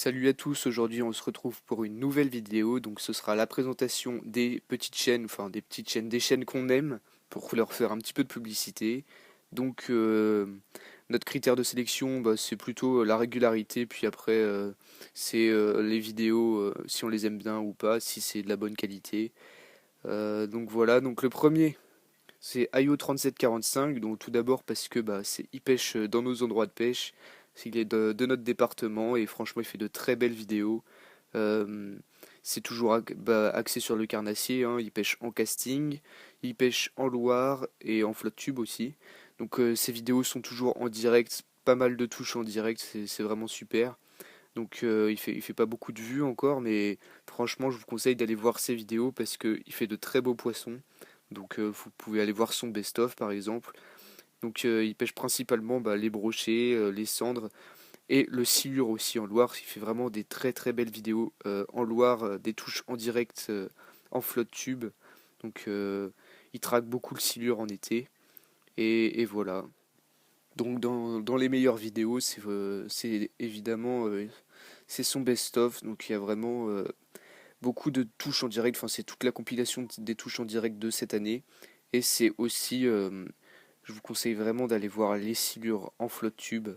Salut à tous, aujourd'hui on se retrouve pour une nouvelle vidéo, donc ce sera la présentation des petites chaînes, des chaînes qu'on aime, pour leur faire un petit peu de publicité. Donc notre critère de sélection, c'est plutôt la régularité, puis après c'est les vidéos, si on les aime bien ou pas, si c'est de la bonne qualité. Donc voilà, donc le premier c'est IO3745, donc tout d'abord parce que il pêche dans nos endroits de pêche, il est de notre département et franchement il fait de très belles vidéos. Euh, c'est toujours axé sur le carnassier, hein. Il pêche en casting, il pêche en Loire et en flotte tube aussi. Donc ces vidéos sont toujours en direct, pas mal de touches en direct, c'est vraiment super. Donc il fait pas beaucoup de vues encore, mais franchement je vous conseille d'aller voir ses vidéos parce qu'il fait de très beaux poissons. Donc vous pouvez aller voir son best-of par exemple. Donc il pêche principalement les brochets, les cendres et le silure aussi en Loire. Il fait vraiment des très très belles vidéos en Loire, des touches en direct en flotte tube. Donc il traque beaucoup le silure en été. Et voilà. Donc dans les meilleures vidéos, c'est évidemment c'est son best-of. Donc il y a vraiment beaucoup de touches en direct. Enfin, c'est toute la compilation des touches en direct de cette année. Et c'est aussi, je vous conseille vraiment d'aller voir les silures en flotte tube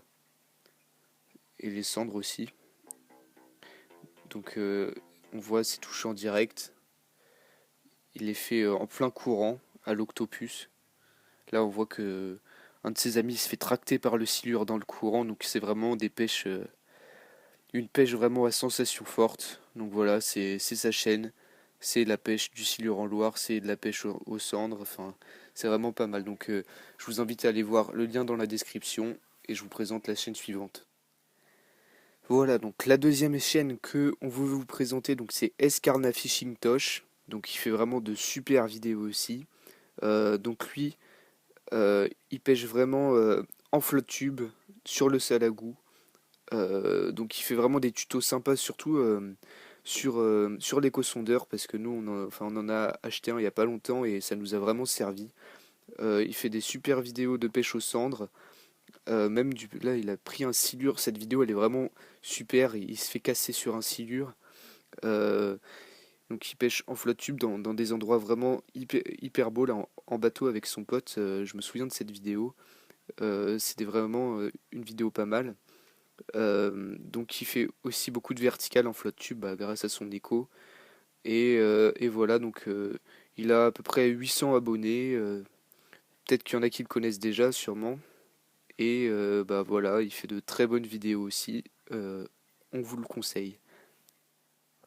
et les cendres aussi. Donc on voit ces touches en direct. Il les fait en plein courant à l'octopus. Là, on voit que un de ses amis se fait tracter par le silure dans le courant. Donc c'est vraiment des pêches, une pêche vraiment à sensation forte. Donc voilà, c'est sa chaîne. C'est la pêche du silure en Loire, c'est de la pêche aux cendres. Enfin, c'est vraiment pas mal. Donc je vous invite à aller voir le lien dans la description et je vous présente la chaîne suivante. Voilà, donc la deuxième chaîne que on veut vous présenter, donc c'est Escarna Fishing Tosh. Donc il fait vraiment de super vidéos aussi. Donc lui, il pêche vraiment en flotte tube sur le Salagou. Donc il fait vraiment des tutos sympas, surtout sur l'éco-sondeur, parce que nous on en a acheté un il n'y a pas longtemps et ça nous a vraiment servi. Il fait des super vidéos de pêche aux cendres. Là il a pris un silure, cette vidéo elle est vraiment super, il se fait casser sur un silure. Euh, donc il pêche en flotte tube dans des endroits vraiment hyper beaux là, en bateau avec son pote. Je me souviens de cette vidéo. C'était vraiment une vidéo pas mal. Donc il fait aussi beaucoup de vertical en flotte tube grâce à son écho. Et voilà, donc il a à peu près 800 abonnés. Peut-être qu'il y en a qui le connaissent déjà, sûrement. Et voilà, il fait de très bonnes vidéos aussi. On vous le conseille.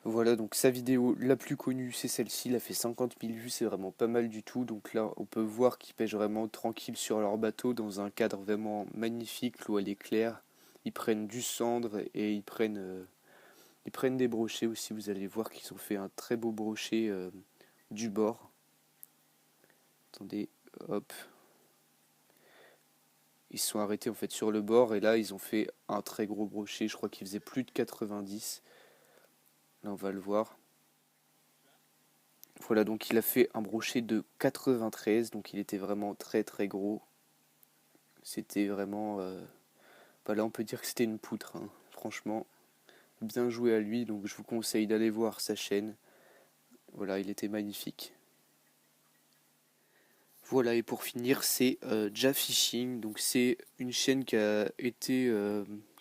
Voilà, donc sa vidéo la plus connue, c'est celle-ci. Elle a fait 50 000 vues, c'est vraiment pas mal du tout. Donc là, on peut voir qu'ils pêchent vraiment tranquille sur leur bateau dans un cadre vraiment magnifique, l'eau elle est claire. Ils prennent du cendre et ils prennent des brochets aussi. Vous allez voir qu'ils ont fait un très beau brochet du bord. Attendez, hop. Ils se sont arrêtés en fait sur le bord et là ils ont fait un très gros brochet. Je crois qu'il faisait plus de 90. Là on va le voir. Voilà, donc il a fait un brochet de 93, donc il était vraiment très très gros. C'était vraiment... là on peut dire que c'était une poutre, hein. Franchement, bien joué à lui, donc je vous conseille d'aller voir sa chaîne. Voilà, il était magnifique. Voilà, et pour finir, c'est Ja Fishing. Donc c'est une chaîne qui a été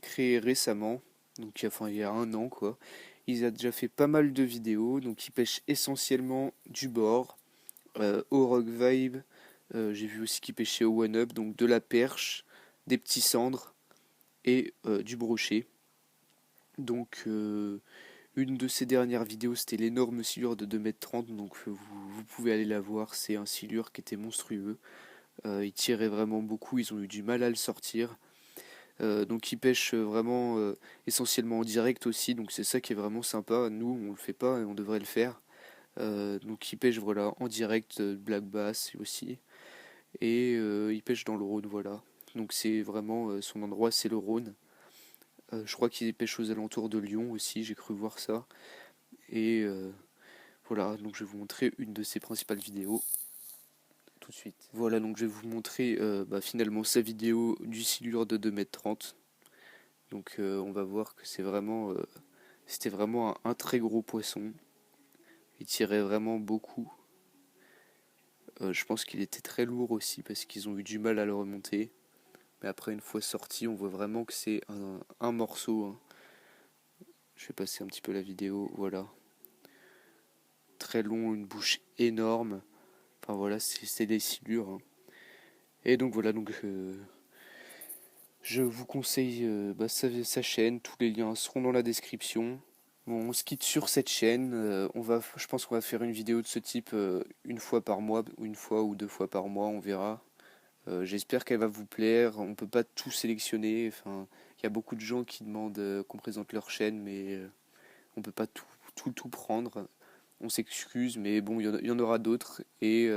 créée récemment, donc il y a un an quoi. Il a déjà fait pas mal de vidéos, donc il pêche essentiellement du bord, au rock vibe. J'ai vu aussi qu'il pêchait au one up, donc de la perche, des petits cendres et du brochet. Donc une de ses dernières vidéos, c'était l'énorme silure de 2,30 m, donc vous pouvez aller la voir. C'est un silure qui était monstrueux. Ils tiraient vraiment beaucoup, ils ont eu du mal à le sortir. Donc ils pêchent vraiment essentiellement en direct aussi, donc c'est ça qui est vraiment sympa. Nous on le fait pas et on devrait le faire. Donc ils pêchent voilà, en direct black bass aussi. Et ils pêchent dans le Rhône, voilà. Donc c'est vraiment son endroit, c'est le Rhône. Je crois qu'ils pêchent aux alentours de Lyon aussi, j'ai cru voir ça. Et voilà, donc je vais vous montrer une de ses principales vidéos tout de suite. Voilà, donc je vais vous montrer finalement sa vidéo du silure de 2,30 m. Donc on va voir que c'est vraiment C'était vraiment un très gros poisson. Il tirait vraiment beaucoup. Je pense qu'il était très lourd aussi parce qu'ils ont eu du mal à le remonter. Mais après, une fois sorti, on voit vraiment que c'est un morceau, hein. Je vais passer un petit peu la vidéo. Voilà. Très long, une bouche énorme. Enfin voilà, c'est des silures, hein. Et donc voilà, je vous conseille sa chaîne. Tous les liens seront dans la description. Bon, on se quitte sur cette chaîne. Je pense qu'on va faire une vidéo de ce type une fois par mois, ou une fois ou deux fois par mois, on verra. J'espère qu'elle va vous plaire. On peut pas tout sélectionner. Enfin, il y a beaucoup de gens qui demandent qu'on présente leur chaîne, mais on peut pas tout prendre. On s'excuse, mais bon, il y en aura d'autres. Et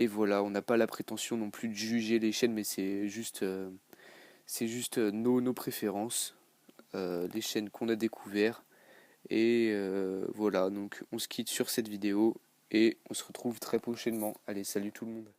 voilà, on n'a pas la prétention non plus de juger les chaînes, mais c'est juste nos préférences, les chaînes qu'on a découvertes. Et voilà, donc on se quitte sur cette vidéo et on se retrouve très prochainement. Allez, salut tout le monde.